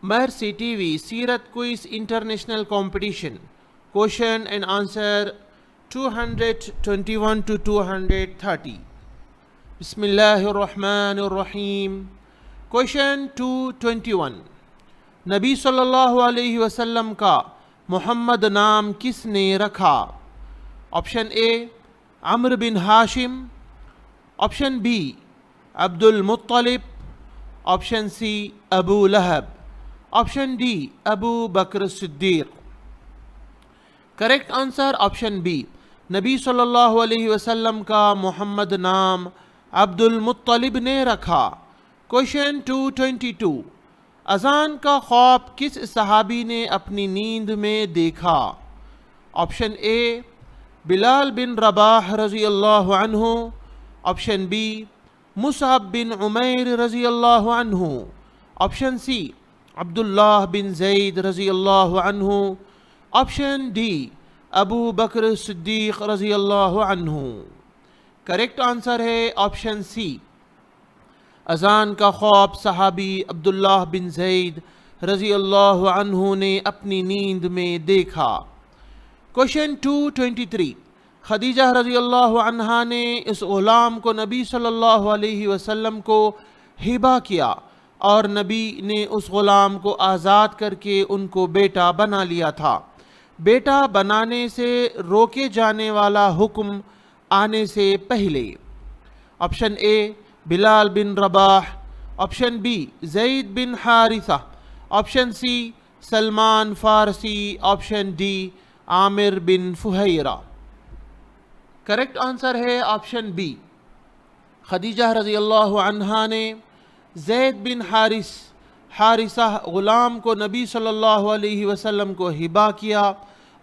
Mercy TV Seerat Quiz International Competition. Question and answer 221 to 230. Bismillahir Rahmanir Rahim. Question 221. نبی صلی اللہ علیہ وسلم کا محمد نام کس نے رکھا؟ آپشن اے عمرو بن ہاشم، آپشن بی عبد المطلب، آپشن سی ابو لہب، آپشن ڈی ابو بکر صدیق۔ کریکٹ آنسر آپشن بی، نبی صلی اللہ علیہ وسلم کا محمد نام عبد المطلب نے رکھا۔ کوشچن 222، اذان کا خواب کس صحابی نے اپنی نیند میں دیکھا؟ آپشن اے بلال بن رباح رضی اللہ عنہ، آپشن بی مصعب بن عمیر رضی اللہ عنہ، آپشن سی عبداللہ بن زید رضی اللہ عنہ، آپشن ڈی ابو بکر صدیق رضی اللہ عنہ۔ کریکٹ آنسر ہے آپشن سی، اذان کا خواب صحابی عبداللہ بن زید رضی اللہ عنہ نے اپنی نیند میں دیکھا۔ کوشچن 223، خدیجہ رضی اللہ عنہا نے اس غلام کو نبی صلی اللہ علیہ وسلم کو ہبہ کیا اور نبی نے اس غلام کو آزاد کر کے ان کو بیٹا بنا لیا تھا۔ بیٹا بنانے سے روکے جانے والا حکم آنے سے پہلے۔ آپشن اے بلال بن رباح، آپشن بی زید بن حارثہ، آپشن سی سلمان فارسی، آپشن ڈی عامر بن فہیرہ۔ کریکٹ آنسر ہے آپشن بی، خدیجہ رضی اللہ عنہا نے زید بن حارثہ غلام کو نبی صلی اللہ علیہ وسلم کو ہبہ کیا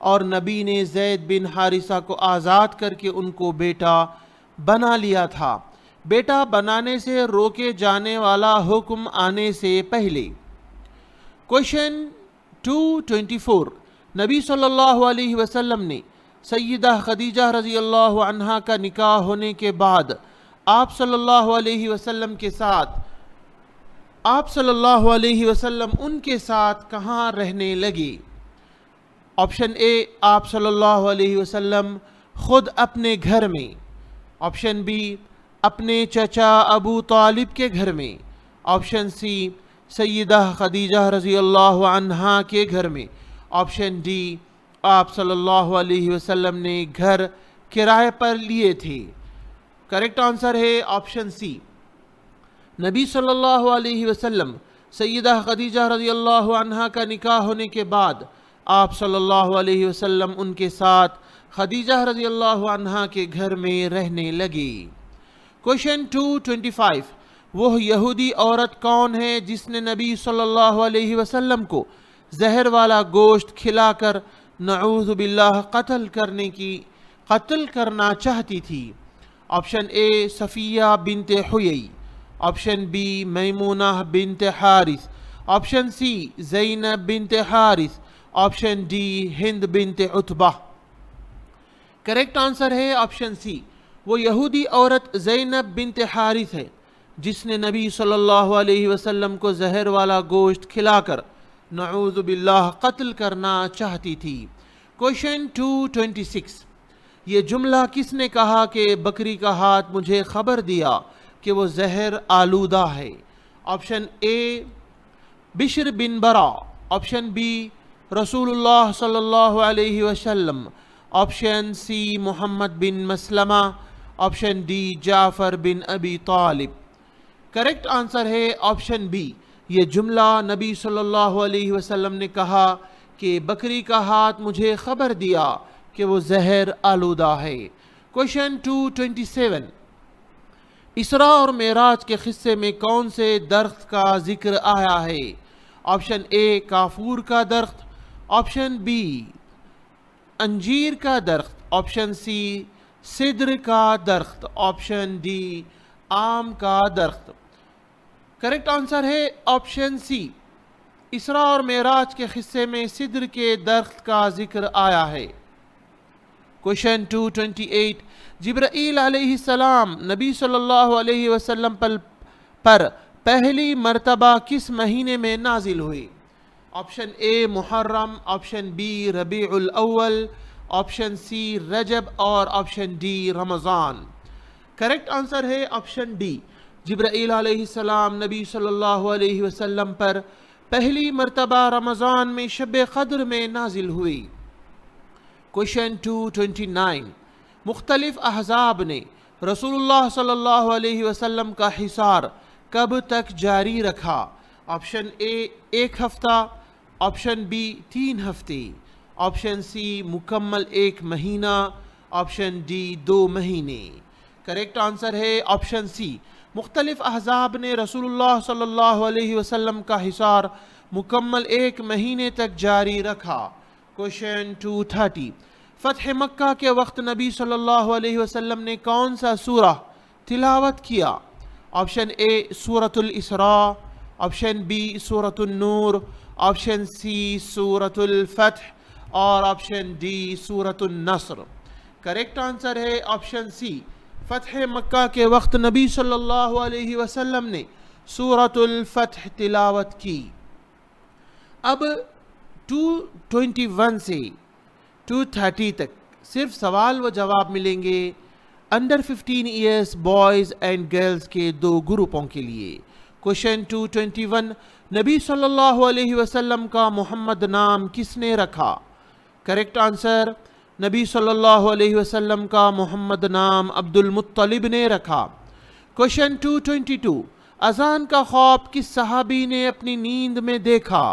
اور نبی نے زید بن حارثہ کو آزاد کر کے ان کو بیٹا بنا لیا تھا، بیٹا بنانے سے روکے جانے والا حکم آنے سے پہلے۔ کوشچن 224، نبی صلی اللہ علیہ وسلم نے سیدہ خدیجہ رضی اللہ عنہا کا نکاح ہونے کے بعد آپ صلی اللہ علیہ وسلم ان کے ساتھ کہاں رہنے لگے؟ آپشن اے آپ صلی اللہ علیہ وسلم خود اپنے گھر میں، آپشن بی اپنے چچا ابو طالب کے گھر میں، آپشن سی سیدہ خدیجہ رضی اللہ عنہا کے گھر میں، آپشن ڈی آپ صلی اللہ علیہ وسلم نے گھر کرائے پر لیے تھے۔ کریکٹ آنسر ہے آپشن سی، نبی صلی اللہ علیہ وسلم سیدہ خدیجہ رضی اللہ عنہا کا نکاح ہونے کے بعد آپ صلی اللہ علیہ وسلم ان کے ساتھ خدیجہ رضی اللہ عنہا کے گھر میں رہنے لگے۔ کوشچن 225، وہ یہودی عورت کون ہے جس نے نبی صلی اللہ علیہ وسلم کو زہر والا گوشت کھلا کر نعوذ باللہ قتل کرنا چاہتی تھی؟ آپشن اے صفیہ بنت حیی، آپشن بی میمونہ بنت حارث، آپشن سی زینب بنت حارث، آپشن ڈی ہند بنت عتبہ۔ کریکٹ آنسر ہے آپشن سی، وہ یہودی عورت زینب بنت حارث ہے جس نے نبی صلی اللہ علیہ وسلم کو زہر والا گوشت کھلا کر نعوذ باللہ قتل کرنا چاہتی تھی۔ کوشچن 226، یہ جملہ کس نے کہا کہ بکری کا ہاتھ مجھے خبر دیا کہ وہ زہر آلودہ ہے؟ آپشن اے بشر بن برا، آپشن بی رسول اللہ صلی اللہ علیہ وسلم، آپشن سی محمد بن مسلمہ، آپشن ڈی جعفر بن ابی طالب۔ کریکٹ آنسر ہے آپشن بی، یہ جملہ نبی صلی اللہ علیہ وسلم نے کہا کہ بکری کا ہاتھ مجھے خبر دیا کہ وہ زہر آلودہ ہے۔ کوشچن 227، اسراء اور معراج کے قصے میں کون سے درخت کا ذکر آیا ہے؟ آپشن اے کافور کا درخت، آپشن بی انجیر کا درخت، آپشن سی سدر کا درخت، آپشن ڈی آم کا درخت۔ کریکٹ آنسر ہے آپشن سی، اسراء اور معراج کے قصے میں سدر کے درخت کا ذکر آیا ہے۔ کوشچن 228، جبرائیل علیہ السلام نبی صلی اللہ علیہ وسلم پر پہلی مرتبہ کس مہینے میں نازل ہوئے؟ آپشن اے محرم، آپشن بی ربیع الاول، آپشن سی رجب اور آپشن ڈی رمضان۔ کریکٹ آنسر ہے آپشن ڈی۔ جبرائیل علیہ السلام نبی صلی اللہ علیہ وسلم پر پہلی مرتبہ رمضان میں شب قدر میں نازل ہوئی۔ کوشچن 229، مختلف احزاب نے رسول اللہ صلی اللہ علیہ وسلم کا حصار کب تک جاری رکھا؟ آپشن اے 1 ہفتہ، آپشن بی 3 ہفتے، آپشن سی مکمل 1 مہینہ، آپشن ڈی 2 مہینے۔ کریکٹ آنسر ہے آپشن سی۔ مختلف احزاب نے رسول اللہ صلی اللہ علیہ وسلم کا حصار مکمل 1 مہینے تک جاری رکھا۔ کوشچن 230، فتح مکہ کے وقت نبی صلی اللہ علیہ وسلم نے کون سا سورہ تلاوت کیا؟ آپشن اے سورۃ الاسراء، آپشن بی سورۃ النور، آپشن سی سورۃ الفتح اور آپشن ڈی سورۃ النصر۔ کریکٹ آنسر ہے آپشن سی۔ فتح مکہ کے وقت نبی صلی اللہ علیہ وسلم نے سورۃ الفتح تلاوت کی۔ اب 221 سے 230 تک صرف سوال و جواب ملیں گے under 15 years boys and girls کے 2 گروپوں کے لیے۔ کوشچن 221، نبی صلی اللہ علیہ وسلم کا محمد نام کس نے رکھا؟ کریکٹ آنسر، نبی صلی اللہ علیہ وسلم کا محمد نام عبد المطلب نے رکھا۔ کوشچن 222، اذان کا خواب کس صحابی نے اپنی نیند میں دیکھا؟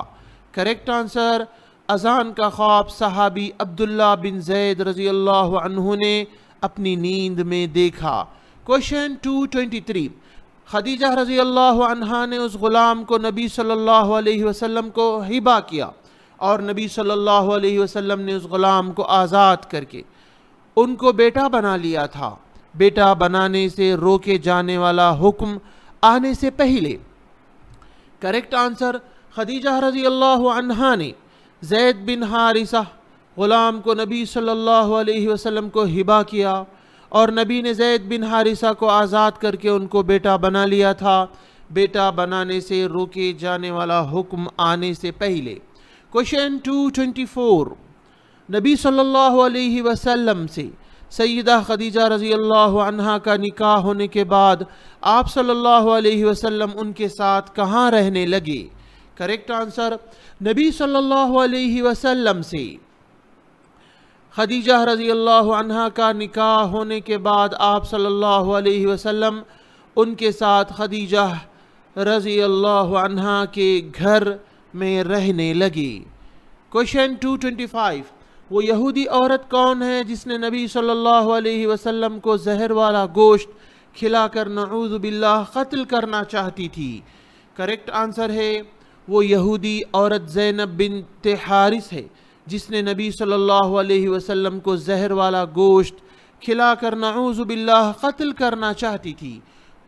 کریکٹ آنسر، اذان کا خواب صحابی عبداللہ بن زید رضی اللہ عنہ نے اپنی نیند میں دیکھا۔ کوشچن 223، خدیجہ رضی اللہ عنہا نے اس غلام کو نبی صلی اللہ علیہ وسلم کو ہبہ کیا اور نبی صلی اللہ علیہ وسلم نے اس غلام کو آزاد کر کے ان کو بیٹا بنا لیا تھا۔ بیٹا بنانے سے روکے جانے والا حکم آنے سے پہلے۔ کریکٹ آنسر، خدیجہ رضی اللہ عنہا نے زید بن حارثہ غلام کو نبی صلی اللہ علیہ وسلم کو ہبہ کیا اور نبی نے زید بن حارثہ کو آزاد کر کے ان کو بیٹا بنا لیا تھا، بیٹا بنانے سے روکے جانے والا حکم آنے سے پہلے۔ کوشچن 224، نبی صلی اللہ علیہ وسلم سے سیدہ خدیجہ رضی اللہ عنہا کا نکاح ہونے کے بعد آپ صلی اللہ علیہ وسلم ان کے ساتھ کہاں رہنے لگے؟ کریکٹ آنسر، نبی صلی اللہ علیہ وسلم سے خدیجہ رضی اللہ عنہا کا نکاح ہونے کے بعد آپ صلی اللہ علیہ وسلم ان کے ساتھ خدیجہ رضی اللہ عنہا کے گھر میں رہنے لگے۔ کوشچن 225، وہ یہودی عورت کون ہے جس نے نبی صلی اللہ علیہ وسلم کو زہر والا گوشت کھلا کر نعوذ باللہ قتل کرنا چاہتی تھی؟ کریکٹ آنسر ہے وہ یہودی عورت زینب بنت حارث ہے جس نے نبی صلی اللہ علیہ وسلم کو زہر والا گوشت کھلا کر نعوذ باللہ قتل کرنا چاہتی تھی۔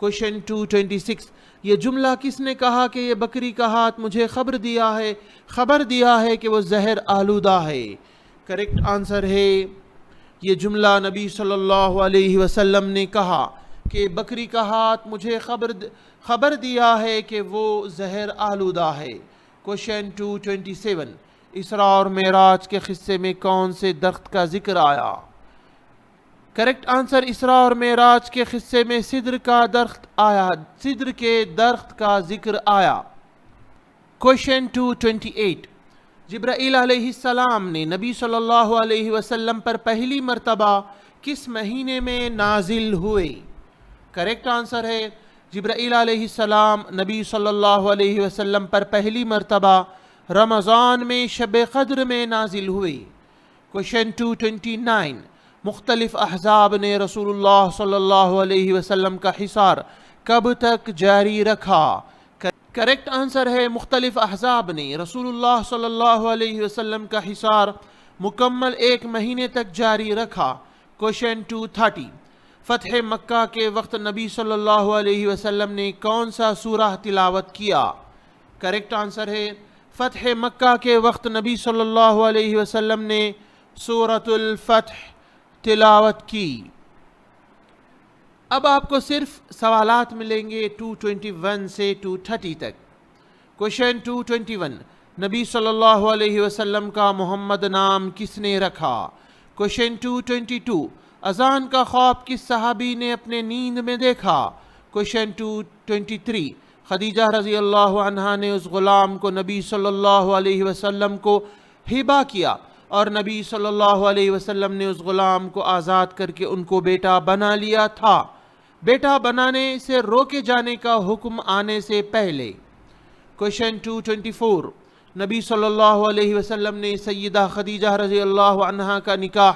کوشچن 226، یہ جملہ کس نے کہا کہ یہ بکری کا ہاتھ مجھے خبر دیا ہے کہ وہ زہر آلودہ ہے؟ کریکٹ آنسر ہے یہ جملہ نبی صلی اللہ علیہ وسلم نے کہا کہ بکری کا ہاتھ مجھے خبر دیا ہے کہ وہ زہر آلودہ ہے۔ کوشچن 227، اسراء اور معراج کے قصے میں کون سے درخت کا ذکر آیا؟ کریکٹ آنسر، اسراء اور معراج کے قصے میں سدر کے درخت کا ذکر آیا۔ کوشچن 228، جبرائیل علیہ السلام نے نبی صلی اللہ علیہ وسلم پر پہلی مرتبہ کس مہینے میں نازل ہوئے؟ کریکٹ آنسر ہے جبرائیل علیہ السلام نبی صلی اللہ علیہ وسلم پر پہلی مرتبہ رمضان میں شب قدر میں نازل ہوئے۔ کوشچن 229، مختلف احزاب نے رسول اللہ صلی اللہ علیہ وسلم کا حصار کب تک جاری رکھا؟ کریکٹ آنسر ہے مختلف احزاب نے رسول اللہ صلی اللہ علیہ وسلم کا حصار مکمل 1 مہینے تک جاری رکھا۔ کوشچن 230، فتح مکہ کے وقت نبی صلی اللہ علیہ وسلم نے کون سا سورہ تلاوت کیا؟ کریکٹ آنسر ہے فتح مکہ کے وقت نبی صلی اللہ علیہ وسلم نے سورۃ الفتح تلاوت کی۔ اب آپ کو صرف سوالات ملیں گے 221 سے 230 تک۔ کوشچن 221، نبی صلی اللہ علیہ وسلم کا محمد نام کس نے رکھا؟ کوشچن 222 اذان کا خواب کس صحابی نے اپنے نیند میں دیکھا؟ کوشچن 223 خدیجہ رضی اللہ عنہا نے اس غلام کو نبی صلی اللہ علیہ وسلم کو ہبہ کیا اور نبی صلی اللہ علیہ وسلم نے اس غلام کو آزاد کر کے ان کو بیٹا بنا لیا تھا، بیٹا بنانے سے روکے جانے کا حکم آنے سے پہلے۔ کوشچن 224 نبی صلی اللہ علیہ وسلم نے سیدہ خدیجہ رضی اللہ عنہا کا نکاح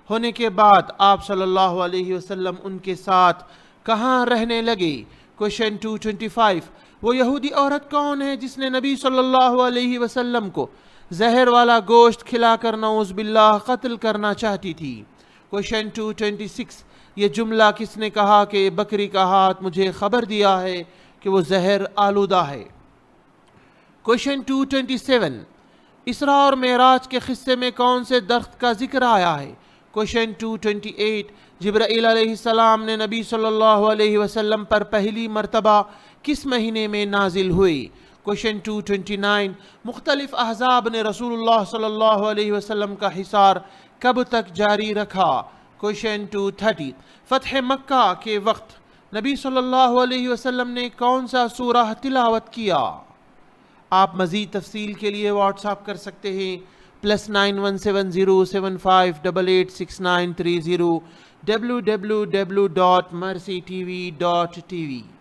ہونے کے بعد آپ صلی اللہ علیہ وسلم ان کے ساتھ کہاں رہنے لگے؟ کوشچن 225 وہ یہودی عورت کون ہے جس نے نبی صلی اللہ علیہ وسلم کو زہر والا گوشت کھلا کر نعوذ باللہ قتل کرنا چاہتی تھی؟ کوشچن 226 یہ جملہ کس نے کہا کہ بکری کا ہاتھ مجھے خبر دیا ہے کہ وہ زہر آلودہ ہے؟ کوشچن 227 اسراء اور معراج کے قصے میں کون سے درخت کا ذکر آیا ہے؟ کوشچن 228 جبرائیل علیہ السلام نے نبی صلی اللہ علیہ وسلم پر پہلی مرتبہ کس مہینے میں نازل ہوئی؟ کوشچن 229 مختلف احزاب نے رسول اللہ صلی اللہ علیہ وسلم کا حصار کب تک جاری رکھا؟ کوشچن 230 فتح مکہ کے وقت نبی صلی اللہ علیہ وسلم نے کون سا سورہ تلاوت کیا؟ آپ مزید تفصیل کے لیے واٹس ایپ کر سکتے ہیں +917075886930 www.mercytv.tv